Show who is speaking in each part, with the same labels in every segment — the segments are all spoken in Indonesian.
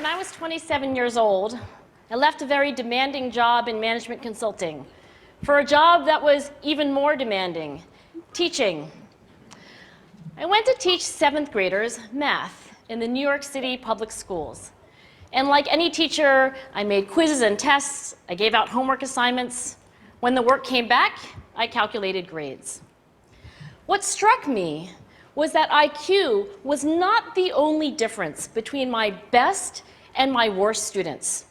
Speaker 1: When I was 27 years old, I left a very demanding job in management consulting for a job that was even more demanding, teaching. I went to teach 7th graders math in the New York City public schools. And like any teacher, I made quizzes and tests, I gave out homework assignments. When the work came back, I calculated grades. What struck me was that IQ was not the only difference between my best and my worst students.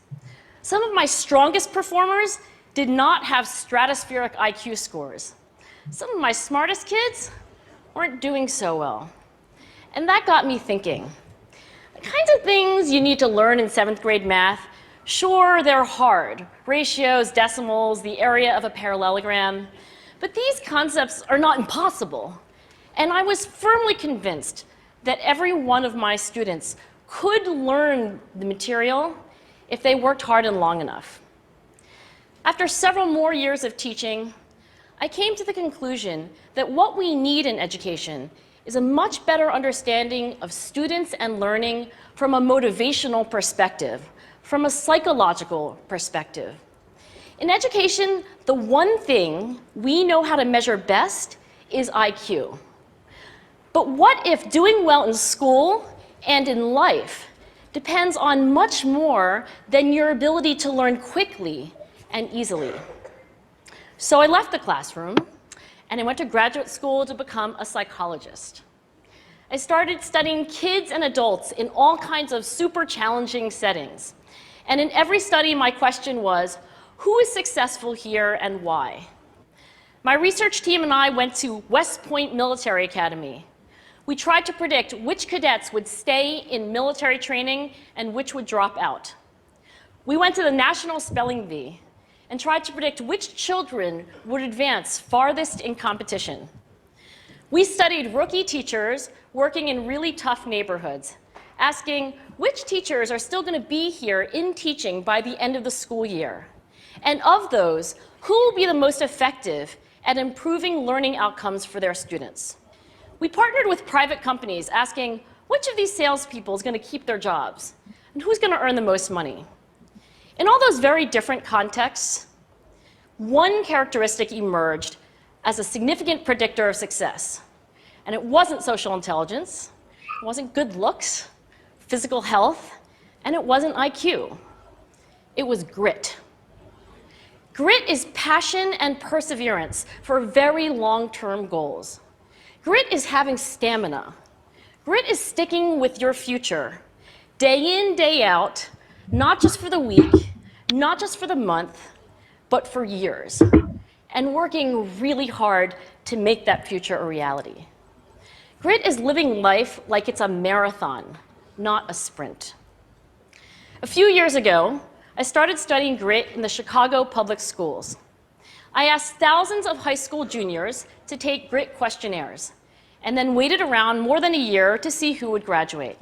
Speaker 1: Some of my strongest performers did not have stratospheric IQ scores. Some of my smartest kids weren't doing so well. And that got me thinking. The kinds of things you need to learn in 7th grade math, sure, they're hard. Ratios, decimals, the area of a parallelogram. But these concepts are not impossible. And I was firmly convinced that every one of my students could learn the material if they worked hard and long enough. After several more years of teaching, I came to the conclusion that what we need in education is a much better understanding of students and learning from a motivational perspective, from a psychological perspective. In education, the one thing we know how to measure best is IQ. But what if doing well in school and in life depends on much more than your ability to learn quickly and easily? So I left the classroom and I went to graduate school to become a psychologist. I started studying kids and adults in all kinds of super challenging settings. And in every study, my question was, who is successful here and why? My research team and I went to West Point Military Academy. We tried to predict which cadets would stay in military training and which would drop out. We went to the National Spelling Bee and tried to predict which children would advance farthest in competition. We studied rookie teachers working in really tough neighborhoods, asking which teachers are still going to be here in teaching by the end of the school year. And of those, who will be the most effective at improving learning outcomes for their students? We partnered with private companies asking which of these salespeople is going to keep their jobs and who's going to earn the most money. In all those very different contexts, one characteristic emerged as a significant predictor of success. And it wasn't social intelligence, it wasn't good looks, physical health, and it wasn't IQ. It was grit. Grit is passion and perseverance for very long-term goals. Grit is having stamina. Grit is sticking with your future, day in, day out, not just for the week, not just for the month, but for years, and working really hard to make that future a reality. Grit is living life like it's a marathon, not a sprint. A few years ago, I started studying grit in the Chicago public schools. I asked thousands of high school juniors to take grit questionnaires, and then waited around more than a year to see who would graduate.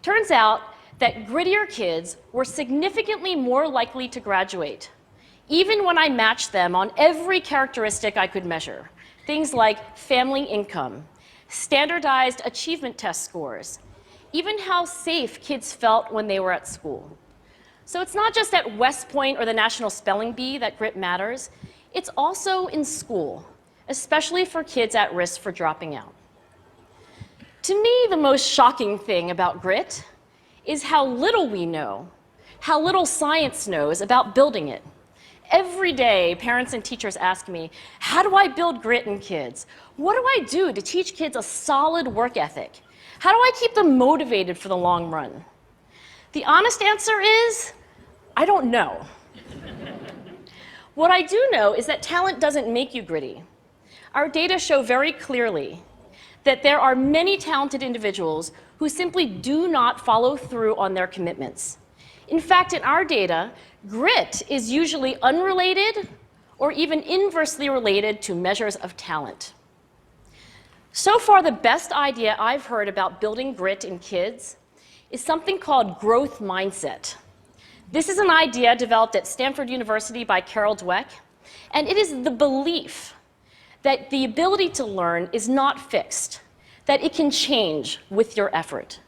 Speaker 1: Turns out that grittier kids were significantly more likely to graduate, even when I matched them on every characteristic I could measure, things like family income, standardized achievement test scores, even how safe kids felt when they were at school. So it's not just at West Point or the National Spelling Bee that grit matters, it's also in school, especially for kids at risk for dropping out. To me, the most shocking thing about grit is how little we know, how little science knows about building it. Every day, parents and teachers ask me, how do I build grit in kids? What do I do to teach kids a solid work ethic? How do I keep them motivated for the long run? The honest answer is, I don't know. What I do know is that talent doesn't make you gritty. Our data show very clearly that there are many talented individuals who simply do not follow through on their commitments. In fact, in our data, grit is usually unrelated or even inversely related to measures of talent. So far, the best idea I've heard about building grit in kids is something called growth mindset. This is an idea developed at Stanford University by Carol Dweck, and it is the belief that the ability to learn is not fixed, that it can change with your effort.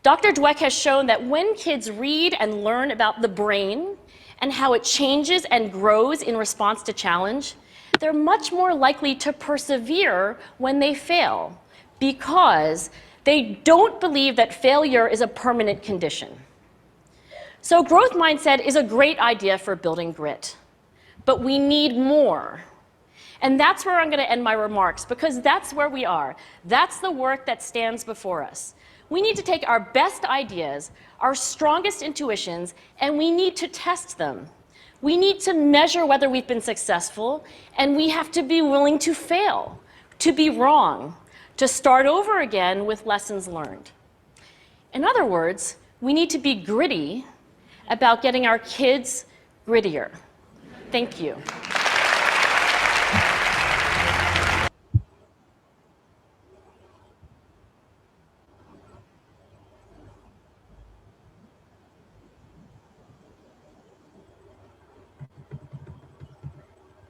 Speaker 1: Dr. Dweck has shown that when kids read and learn about the brain and how it changes and grows in response to challenge, they're much more likely to persevere when they fail because they don't believe that failure is a permanent condition. So growth mindset is a great idea for building grit, but we need more. And that's where I'm going to end my remarks, because that's where we are. That's the work that stands before us. We need to take our best ideas, our strongest intuitions, and we need to test them. We need to measure whether we've been successful, and we have to be willing to fail, to be wrong, to start over again with lessons learned. In other words, we need to be gritty about getting our kids grittier. Thank you.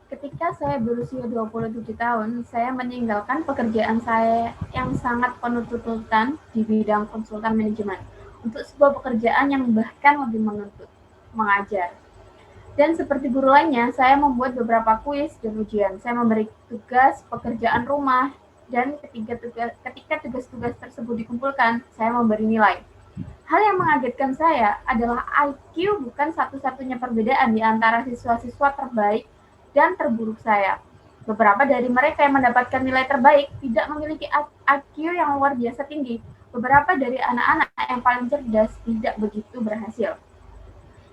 Speaker 2: Ketika saya berusia 27 tahun, saya meninggalkan pekerjaan saya yang sangat penuh tuntutan di bidang konsultan manajemen untuk sebuah pekerjaan yang bahkan lebih menuntut, mengajar. Dan seperti guru lainnya, saya membuat beberapa kuis dan ujian. Saya memberi tugas, pekerjaan rumah, dan ketika tugas-tugas tersebut dikumpulkan, saya memberi nilai. Hal yang mengagetkan saya adalah IQ bukan satu-satunya perbedaan di antara siswa-siswa terbaik dan terburuk saya. Beberapa dari mereka yang mendapatkan nilai terbaik tidak memiliki IQ yang luar biasa tinggi. Beberapa dari anak-anak yang paling cerdas tidak begitu berhasil.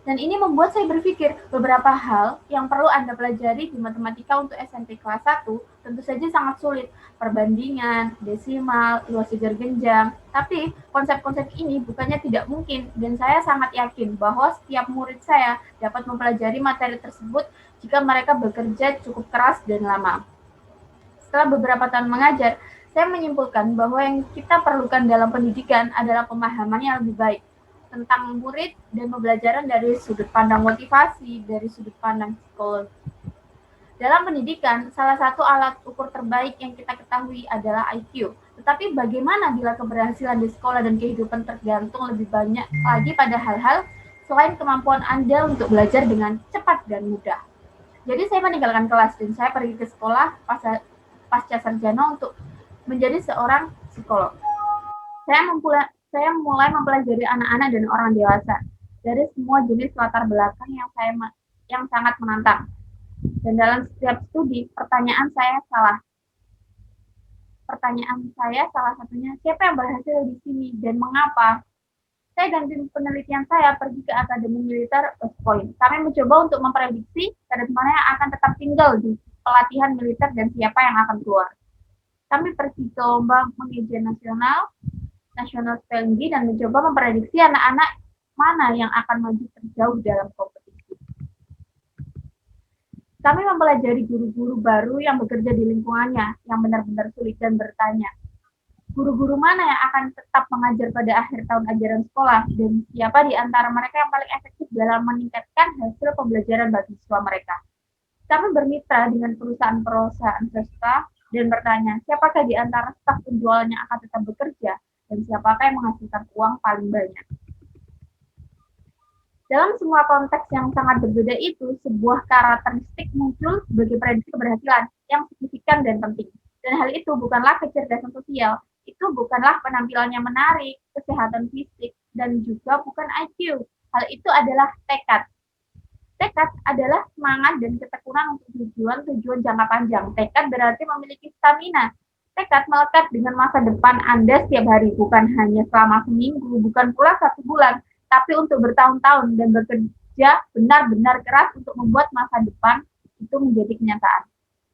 Speaker 2: Dan ini membuat saya berpikir beberapa hal yang perlu Anda pelajari di matematika untuk SMP kelas 1 tentu saja sangat sulit. Perbandingan, desimal, luas segar genjang. Tapi konsep-konsep ini bukannya tidak mungkin, dan saya sangat yakin bahwa setiap murid saya dapat mempelajari materi tersebut jika mereka bekerja cukup keras dan lama. Setelah beberapa tahun mengajar, saya menyimpulkan bahwa yang kita perlukan dalam pendidikan adalah pemahaman yang lebih baik tentang murid dan pembelajaran dari sudut pandang motivasi, dari sudut pandang psikologi. Dalam pendidikan, salah satu alat ukur terbaik yang kita ketahui adalah IQ. Tetapi bagaimana bila keberhasilan di sekolah dan kehidupan tergantung lebih banyak lagi pada hal-hal selain kemampuan Anda untuk belajar dengan cepat dan mudah. Jadi saya meninggalkan kelas dan saya pergi ke sekolah pasca sarjana untuk menjadi seorang psikolog. Saya mulai mempelajari anak-anak dan orang dewasa dari semua jenis latar belakang yang sangat menantang. Dan dalam setiap studi, pertanyaan saya salah satunya, siapa yang berhasil di sini dan mengapa? Saya dan tim penelitian saya pergi ke Akademi Militer West Point. Kami mencoba untuk memprediksi kadet mana yang akan tetap tinggal di pelatihan militer dan siapa yang akan keluar. Kami pergi ke lomba mengujian nasional spelling bee dan mencoba memprediksi anak-anak mana yang akan maju terjauh dalam kompetisi. Kami mempelajari guru-guru baru yang bekerja di lingkungannya yang benar-benar sulit dan bertanya, guru-guru mana yang akan tetap mengajar pada akhir tahun ajaran sekolah dan siapa di antara mereka yang paling efektif dalam meningkatkan hasil pembelajaran bagi siswa mereka. Kami bermitra dengan perusahaan-perusahaan swasta dan bertanya, siapakah di antara staf penjualannya akan tetap bekerja dan siapakah yang menghasilkan uang paling banyak. Dalam semua konteks yang sangat berbeda itu, sebuah karakteristik muncul sebagai prediksi keberhasilan yang signifikan dan penting. Dan hal itu bukanlah kecerdasan sosial, itu bukanlah penampilan yang menarik, kesehatan fisik, dan juga bukan IQ. Hal itu adalah tekad. Tekad adalah semangat dan ketekunan untuk tujuan jangka panjang. Tekad berarti memiliki stamina. Tekad melekat dengan masa depan Anda setiap hari, bukan hanya selama seminggu, bukan pula 1 bulan, tapi untuk bertahun-tahun dan bekerja benar-benar keras untuk membuat masa depan itu menjadi kenyataan.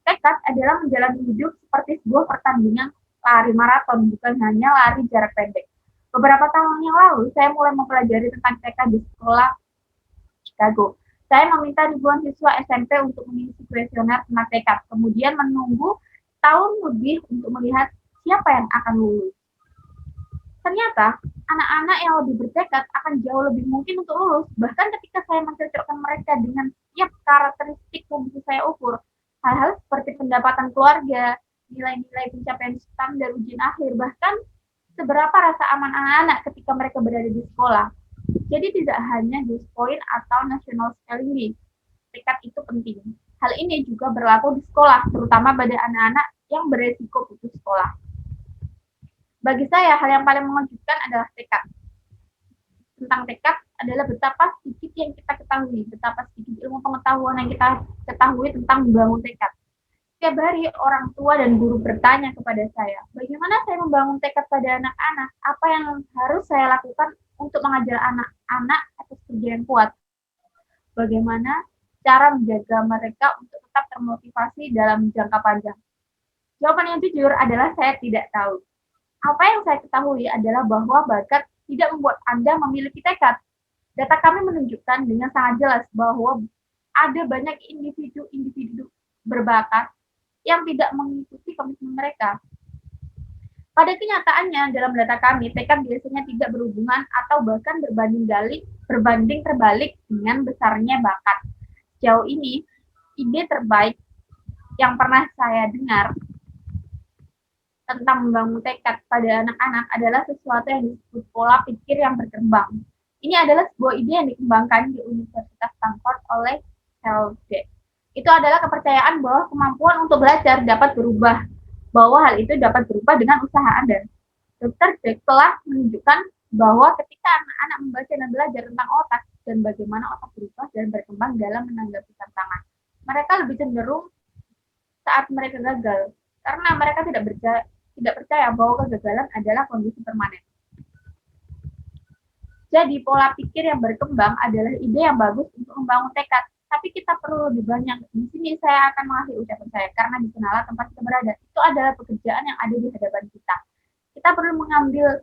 Speaker 2: Tekad adalah menjalani hidup seperti sebuah pertandingan lari maraton, bukan hanya lari jarak pendek. Beberapa tahun yang lalu, saya mulai mempelajari tentang tekad di sekolah Chicago. Saya meminta ribuan siswa SMP untuk mengisi kuesioner tentang tekad, kemudian menunggu tahun lebih untuk melihat siapa yang akan lulus. Ternyata, anak-anak yang lebih bertekad akan jauh lebih mungkin untuk lulus, bahkan ketika saya mencocokkan mereka dengan setiap karakteristik yang bisa saya ukur. Hal-hal seperti pendapatan keluarga, nilai-nilai pencapaian standar ujian akhir, bahkan seberapa rasa aman anak-anak ketika mereka berada di sekolah. Jadi tidak hanya Juice Point atau National Spelling Bee, tekad itu penting. Hal ini juga berlaku di sekolah, terutama pada anak-anak yang beresiko putus sekolah. Bagi saya, hal yang paling mengejutkan adalah tekad. Tentang tekad adalah betapa sedikit yang kita ketahui, betapa sedikit ilmu pengetahuan yang kita ketahui tentang membangun tekad. Setiap hari orang tua dan guru bertanya kepada saya, bagaimana saya membangun tekad pada anak-anak? Apa yang harus saya lakukan untuk mengajar anak-anak atas kerja yang kuat? Bagaimana cara menjaga mereka untuk tetap termotivasi dalam jangka panjang? Jawaban yang jujur adalah saya tidak tahu. Apa yang saya ketahui adalah bahwa bakat tidak membuat Anda memiliki tekad. Data kami menunjukkan dengan sangat jelas bahwa ada banyak individu-individu berbakat yang tidak mengikuti komitmen mereka. Pada kenyataannya, dalam data kami, tekad biasanya tidak berhubungan atau bahkan berbanding terbalik dengan besarnya bakat. Sejauh ini, ide terbaik yang pernah saya dengar tentang membangun tekad pada anak-anak adalah sesuatu yang disebut pola pikir yang berkembang. Ini adalah sebuah ide yang dikembangkan di Universitas Stanford oleh Hal Dweck. Itu adalah kepercayaan bahwa kemampuan untuk belajar dapat berubah, bahwa hal itu dapat berubah dengan usaha Anda. Dr. Dweck telah menunjukkan bahwa ketika anak-anak membaca dan belajar tentang otak dan bagaimana otak berubah dan berkembang dalam menanggapi tantangan, mereka lebih cenderung saat mereka gagal, karena mereka tidak percaya bahwa kegagalan adalah kondisi permanen. Jadi pola pikir yang berkembang adalah ide yang bagus untuk membangun tekad. Tapi kita perlu lebih banyak. Di sini saya akan mengakhiri ucapan saya, karena di sanalah tempat kita berada. Itu adalah pekerjaan yang ada di hadapan kita. Kita perlu mengambil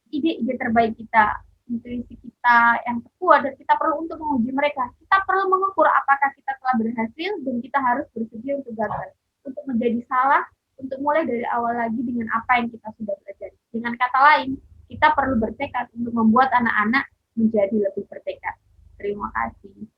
Speaker 2: ide-ide terbaik kita, intuisi kita yang kuat, dan kita perlu untuk menguji mereka. Kita perlu mengukur apakah kita telah berhasil, dan kita harus bersedia untuk gagal, untuk menjadi salah, untuk mulai dari awal lagi dengan apa yang kita sudah belajar. Dengan kata lain, kita perlu bertekad untuk membuat anak-anak menjadi lebih bertekad. Terima kasih.